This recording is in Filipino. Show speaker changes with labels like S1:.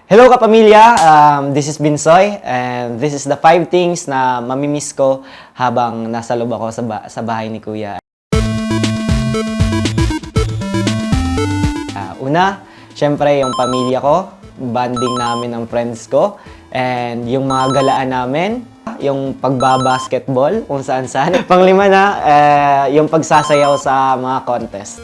S1: Hello kapamilya, this is Binsoy and this is the 5 things na mamimiss ko habang nasa loob ako sa bahay ni Kuya. Una, syempre yung pamilya ko, bonding namin ng friends ko, and yung mga galaan namin, yung pagbabasketball kung saan-saan. Panglima na, yung pagsasayaw sa mga contest.